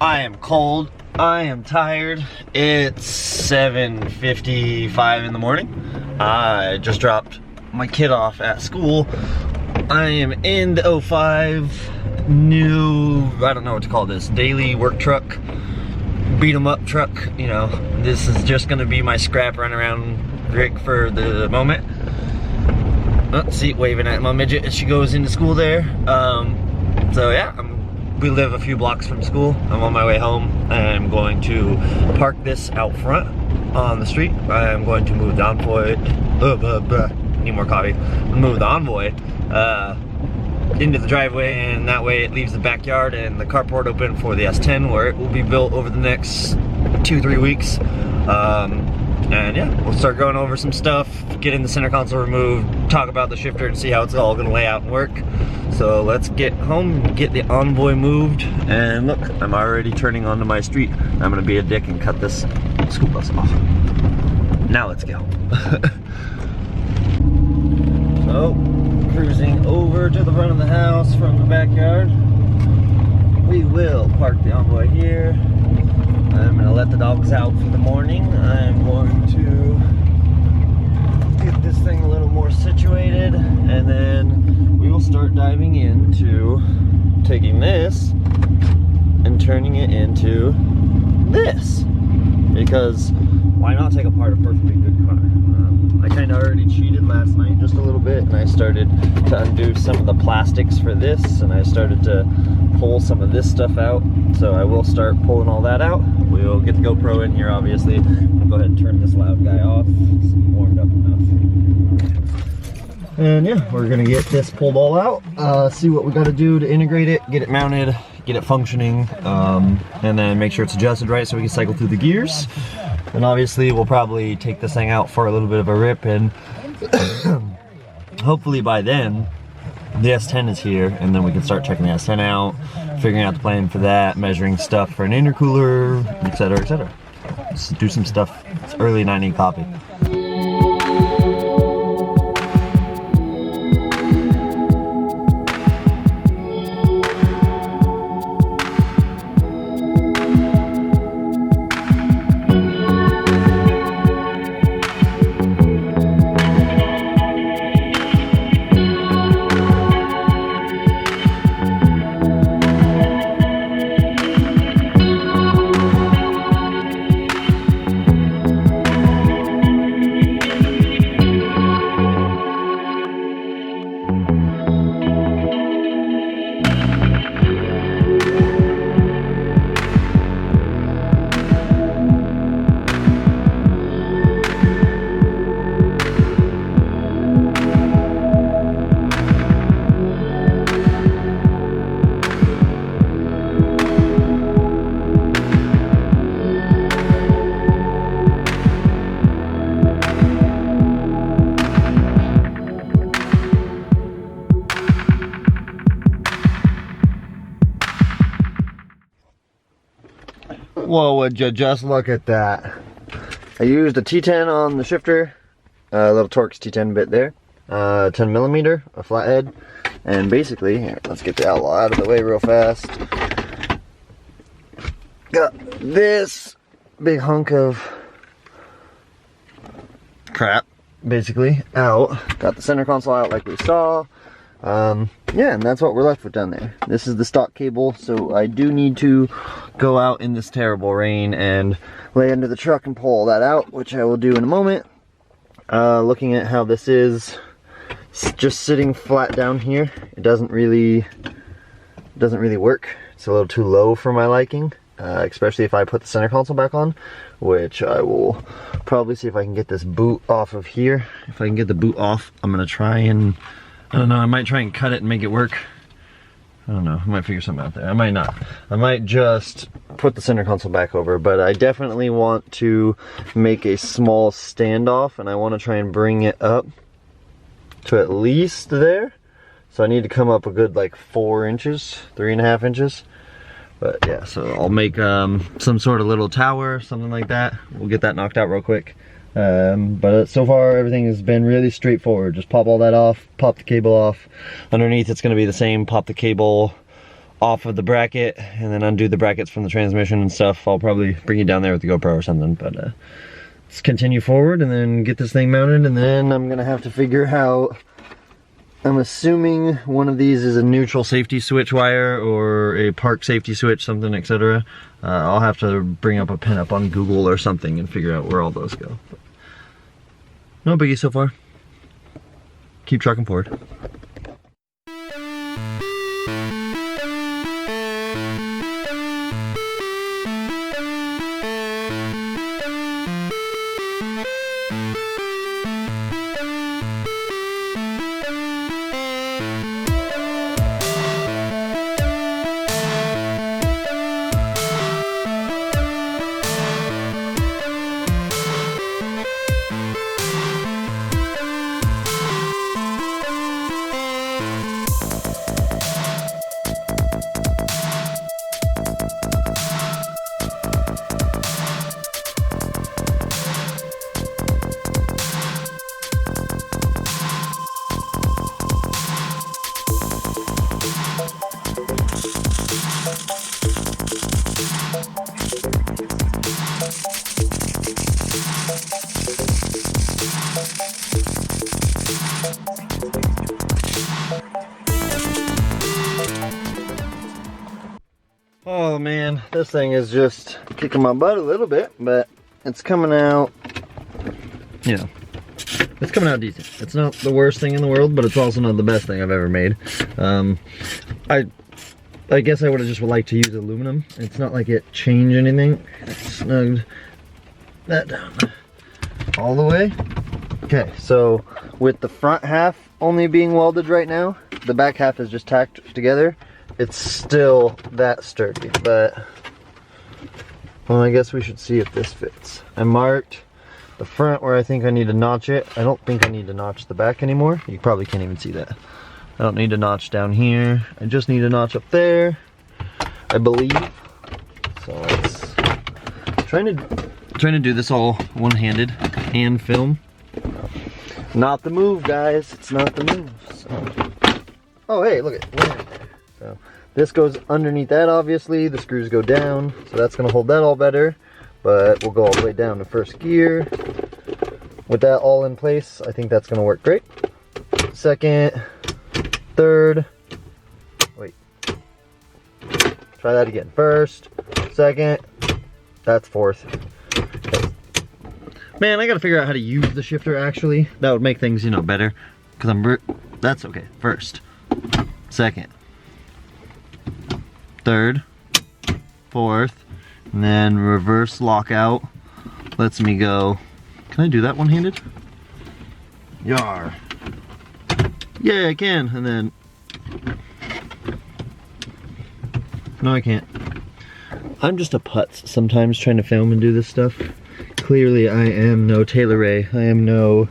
I am cold, I am tired. It's 7:55 in the morning. I just dropped my kid off at school. I am in the 05 new, I don't know what to call this, daily work truck, beat 'em up truck. You know, this is just gonna be my scrap run around rig for the moment. Oh, see, waving at my midget as she goes into school there. So yeah, we live a few blocks from school. I'm on my way home and I'm going to park this out front on the street. I'm going to move the Envoy, need more coffee, move the Envoy into the driveway, and that way it leaves the backyard and the carport open for the S10, where it will be built over the next 2-3 weeks. And yeah, we'll start going over some stuff, getting the center console removed, talk about the shifter and see how it's all gonna lay out and work. So let's get home, get the Envoy moved, and look, I'm already turning onto my street. I'm gonna be a dick and cut this school bus off. Now let's go. So, cruising over to the front of the house from the backyard. We will park the Envoy here. I'm gonna let the dogs out for the morning. I'm going to get this thing a little more situated, and then we will start diving into taking this and turning it into this. Because why not take apart a perfectly good car? I kind of already cheated last night just a little bit, and I started to undo some of the plastics for this, and I started to pull some of this stuff out. So I will start pulling all that out. We'll get the GoPro in here, obviously. I'm gonna go ahead and turn this loud guy off. It's warmed up enough. And yeah, we're gonna get this pulled all out, see what we gotta do to integrate it, get it mounted, get it functioning, and then make sure it's adjusted right so we can cycle through the gears. And obviously we'll probably take this thing out for a little bit of a rip, and hopefully by then the S10 is here, and then we can start checking the S10 out, figuring out the plan for that, measuring stuff for an intercooler, etc, etc. Let's do some stuff. It's early and I need coffee. Whoa, would you just look at that. I used a T10 on the shifter, a little Torx T10 bit there, 10mm, a flathead, and basically, here, let's get the outlaw out of the way real fast. Got this big hunk of crap, basically, out. Got the center console out like we saw. Yeah, and that's what we're left with down there. This is the stock cable, so I do need to go out in this terrible rain and lay under the truck and pull all that out, which I will do in a moment. Looking at how this is, just sitting flat down here, it doesn't really work. It's a little too low for my liking, especially if I put the center console back on, which I will probably see if I can get this boot off of here. If I can get the boot off, I'm gonna try and, I don't know, I might try and cut it and make it work. I don't know, I might figure something out there. I might not. I might just put the center console back over, but I definitely want to make a small standoff, and I want to try and bring it up to at least there. So I need to come up a good like 4 inches, 3.5 inches. But yeah, so I'll make some sort of little tower, something like that. We'll get that knocked out real quick. But so far everything has been really straightforward. Just pop all that off, pop the cable off. Underneath it's going to be the same, pop the cable off of the bracket and then undo the brackets from the transmission and stuff. I'll probably bring you down there with the GoPro or something, but let's continue forward and then get this thing mounted, and then I'm gonna have to figure out, I'm assuming one of these is a neutral safety switch wire or a park safety switch, something, etc. I'll have to bring up a pin up on Google or something and figure out where all those go. But no biggie so far. Keep trucking forward. Oh man, this thing is just kicking my butt a little bit, but it's coming out, you know, it's coming out decent. It's not the worst thing in the world, but it's also not the best thing I've ever made. I guess I would have just liked to use aluminum. It's not like it changed anything. I snugged that down all the way. Okay, so with the front half only being welded right now, the back half is just tacked together. It's still that sturdy, but well, I guess we should see if this fits. I marked the front where I think I need to notch it. I don't think I need to notch the back anymore. You probably can't even see that. I don't need to notch down here. I just need a notch up there, I believe. So let's trying to do this all one-handed, hand film. Not the move, guys. It's not the move. So. Oh, hey, look at it. So this goes underneath that, obviously. The screws go down, so that's gonna hold that all better. But we'll go all the way down to first gear. With that all in place, I think that's gonna work great. Second, third, wait. Try that again. First, second, that's fourth. Okay. Man, I gotta figure out how to use the shifter actually. That would make things, you know, better. Cause that's okay. First, second, third, fourth, and then reverse lockout lets me go. Can I do that one-handed? Yar. Yeah, I can. And then no, I can't. I'm just a putz sometimes trying to film and do this stuff. Clearly I am no Taylor Ray. I am no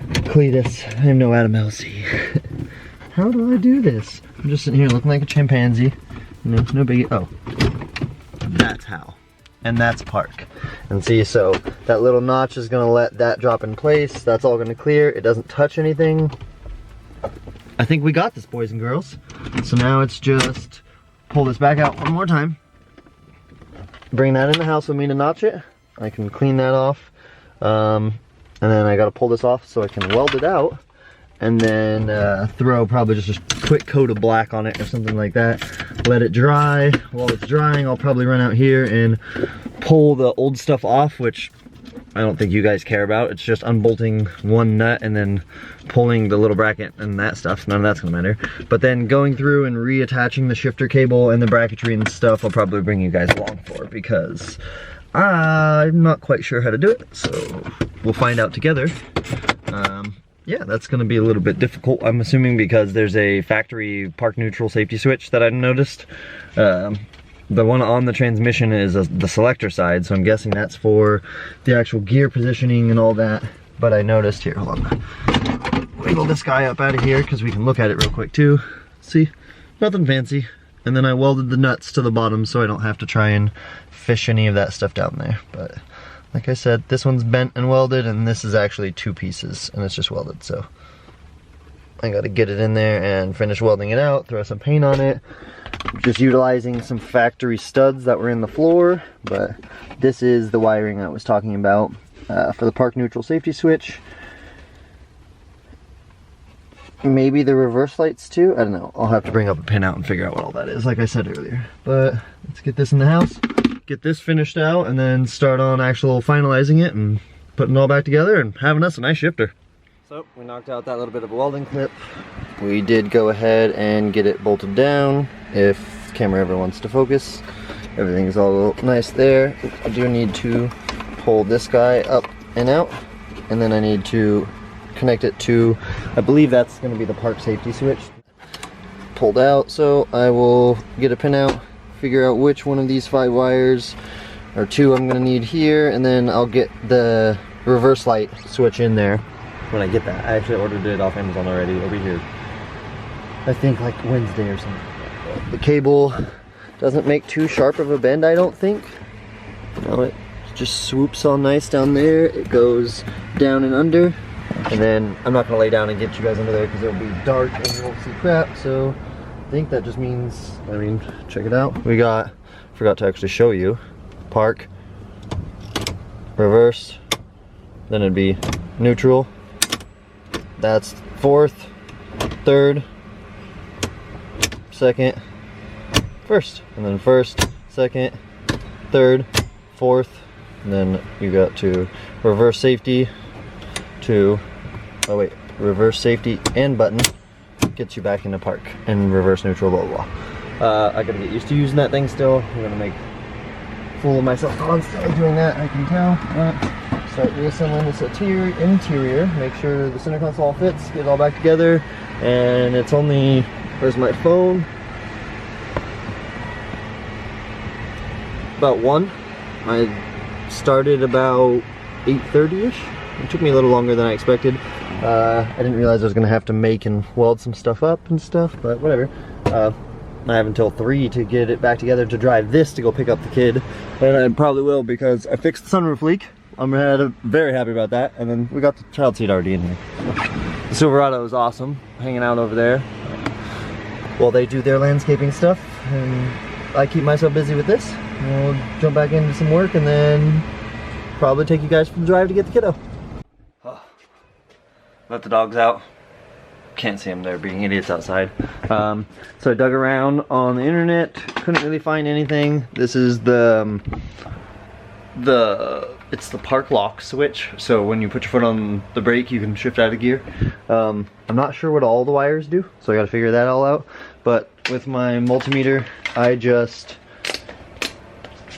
Cletus. I am no Adam Elsey. How do I do this? I'm just sitting here looking like a chimpanzee. You know, no biggie. Oh, that's how. And that's park. And see, so that little notch is gonna let that drop in place. That's all gonna clear. It doesn't touch anything. I think we got this, boys and girls. So now it's just pull this back out one more time. Bring that in the house with me to notch it. I can clean that off. And then I gotta pull this off so I can weld it out. And then throw probably just a quick coat of black on it or something like that. Let it dry. While it's drying, I'll probably run out here and pull the old stuff off, which I don't think you guys care about. It's just unbolting one nut and then pulling the little bracket and that stuff. None of that's gonna matter. But then going through and reattaching the shifter cable and the bracketry and stuff, I'll probably bring you guys along for, because I'm not quite sure how to do it. So we'll find out together. Yeah, that's gonna be a little bit difficult, I'm assuming, because there's a factory park neutral safety switch that I noticed. The one on the transmission is the selector side, so I'm guessing that's for the actual gear positioning and all that. But I noticed here, hold on. Wiggle this guy up out of here because we can look at it real quick too. See, nothing fancy. And then I welded the nuts to the bottom so I don't have to try and fish any of that stuff down there. But like I said, this one's bent and welded, and this is actually two pieces and it's just welded. So I gotta get it in there and finish welding it out, throw some paint on it, just utilizing some factory studs that were in the floor, but this is the wiring I was talking about for the park neutral safety switch. Maybe the reverse lights too, I don't know. I'll have to bring up a pin out and figure out what all that is, like I said earlier. But let's get this in the house, get this finished out, and then start on actual finalizing it and putting it all back together and having us a nice shifter. So we knocked out that little bit of a welding clip. We did go ahead and get it bolted down if the camera ever wants to focus. Everything's all nice there. I do need to pull this guy up and out, and then I need to connect it to, I believe that's going to be the park safety switch. Pulled out, so I will get a pin out, figure out which one of these 5 wires or 2 I'm going to need here, and then I'll get the reverse light switch in there when I get that. I actually ordered it off Amazon already. It'll be here, I think, like Wednesday or something. The cable doesn't make too sharp of a bend, I don't think. No, it just swoops all nice down there. It goes down and under. And then I'm not gonna lay down and get you guys under there because it'll be dark and you won't see crap. So I think that just means, I mean, check it out. We got, forgot to actually show you, park, reverse, then it'd be neutral. That's 4th, 3rd, 2nd, 1st, and then 1st, 2nd, 3rd, 4th, and then you got to reverse safety to, oh wait, reverse safety and button gets you back into park, and reverse neutral, blah blah blah. I gotta get used to using that thing still. I'm gonna make a fool of myself constantly doing that, I can tell. Start reassembling this interior, make sure the center console fits, get it all back together, and it's only, where's my phone? About 1. I started about 8:30-ish. It took me a little longer than I expected. I didn't realize I was gonna have to make and weld some stuff up and stuff, but whatever. I have until 3 to get it back together to drive this to go pick up the kid, and I probably will because I fixed the sunroof leak. I'm very happy about that, and then we got the child seat already in here. The Silverado is awesome, hanging out over there while they do their landscaping stuff, and I keep myself busy with this. We'll jump back into some work and then probably take you guys for the drive to get the kiddo. Let the dogs out. Can't see them, they're being idiots outside. So I dug around on the internet, couldn't really find anything. This is it's the park lock switch, so when you put your foot on the brake you can shift out of gear. I'm not sure what all the wires do, so I gotta figure that all out. But with my multimeter, I just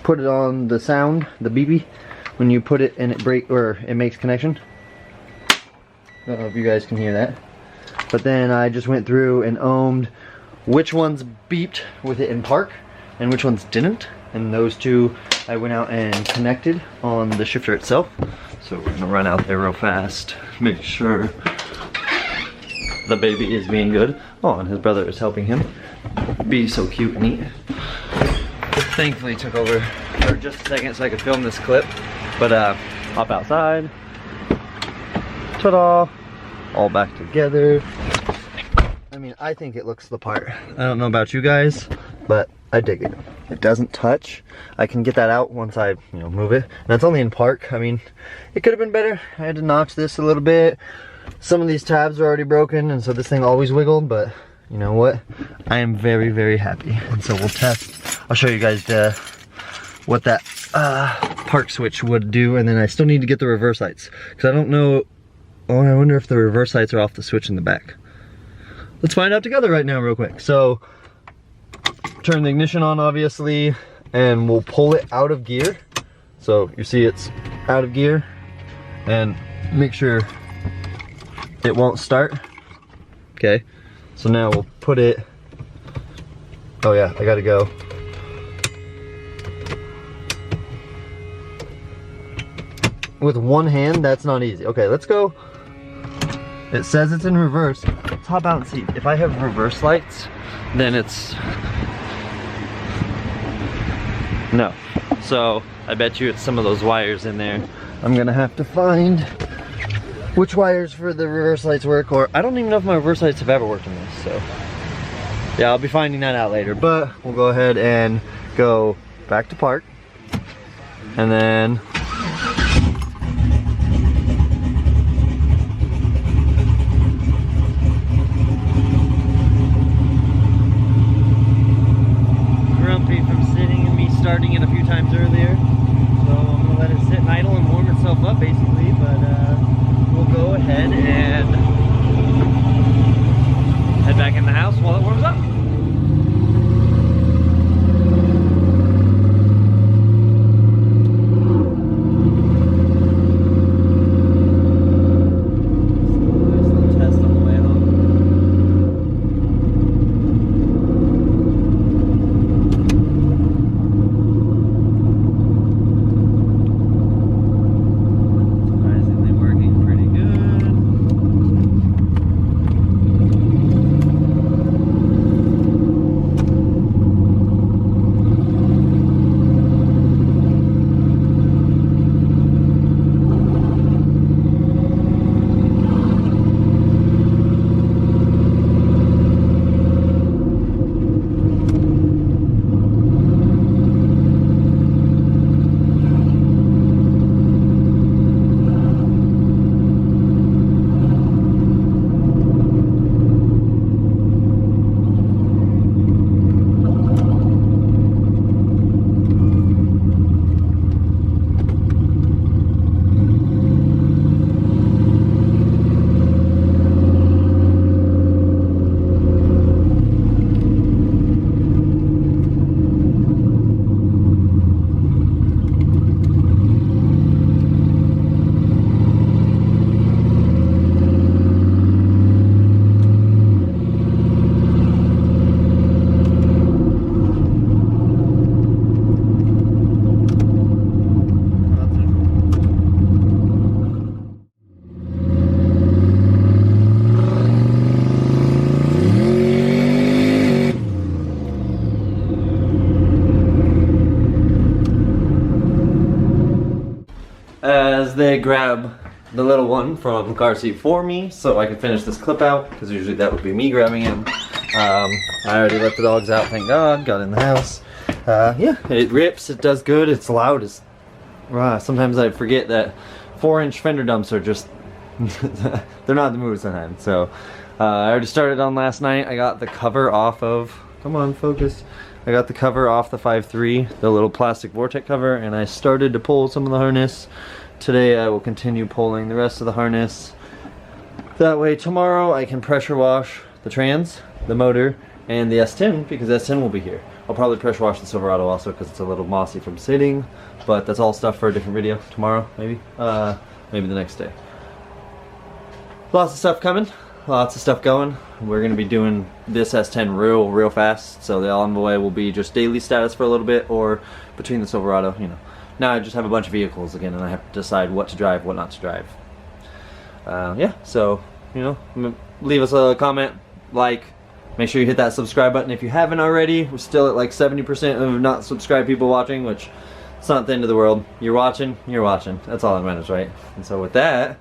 put it on the sound, the beepy, when you put it and it break, or it makes connection. I don't know if you guys can hear that. But then I just went through and ohmed which ones beeped with it in park and which ones didn't. And those 2 I went out and connected on the shifter itself. So we're gonna run out there real fast, make sure the baby is being good. Oh, and his brother is helping him be so cute and neat. Thankfully took over for just a second so I could film this clip. But hop outside. Ta-da! All back together. I mean, I think it looks the part. I don't know about you guys, but I dig it. It doesn't touch. I can get that out once I, move it. And that's only in park. I mean, it could have been better. I had to notch this a little bit. Some of these tabs are already broken, and so this thing always wiggled, but you know what? I am very, very happy. And so we'll test. I'll show you guys what that park switch would do, and then I still need to get the reverse lights. Because I don't know, oh, I wonder if the reverse lights are off the switch in the back. Let's find out together right now real quick. So, turn the ignition on obviously, and we'll pull it out of gear. So you see it's out of gear, and make sure it won't start. Okay, so now we'll put it, oh yeah, I gotta go. With one hand, that's not easy. Okay, let's go. It says it's in reverse. Let's hop out and see. If I have reverse lights, then it's no. So I bet you it's some of those wires in there. I'm gonna have to find which wires for the reverse lights work, or I don't even know if my reverse lights have ever worked in this, so Yeah, I'll be finding that out later, but we'll go ahead and go back to park, and then grumpy from sitting and me starting it a few times earlier, so I'm gonna let it sit and idle and warm itself up basically, but we'll go ahead and head back in the house while it warms up. As they grab the little one from car seat for me so I can finish this clip out, because usually that would be me grabbing him. I already let the dogs out, thank God, got in the house. Yeah, it rips, it does good, it's loud. Sometimes I forget that 4-inch fender dumps are just, they're not the move sometimes. So I already started on last night. I got the cover off of, come on, focus. I got the cover off the 5.3, the little plastic Vortex cover, and I started to pull some of the harness. Today I will continue pulling the rest of the harness. That way tomorrow I can pressure wash the trans, the motor, and the S10, because S10 will be here. I'll probably pressure wash the Silverado also because it's a little mossy from sitting, but that's all stuff for a different video tomorrow, maybe. Maybe the next day. Lots of stuff coming. Lots of stuff going. We're going to be doing this S10 real fast, so the Envoy will be just daily status for a little bit, or between the Silverado, you know. Now I just have a bunch of vehicles again, and I have to decide what to drive, what not to drive. Yeah, so, you know, leave us a comment, like, make sure you hit that subscribe button if you haven't already. We're still at like 70% of not subscribed people watching, which it's not the end of the world. You're watching, that's all that matters, right? And so with that,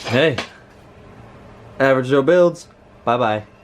hey, Average Joe builds. Bye bye.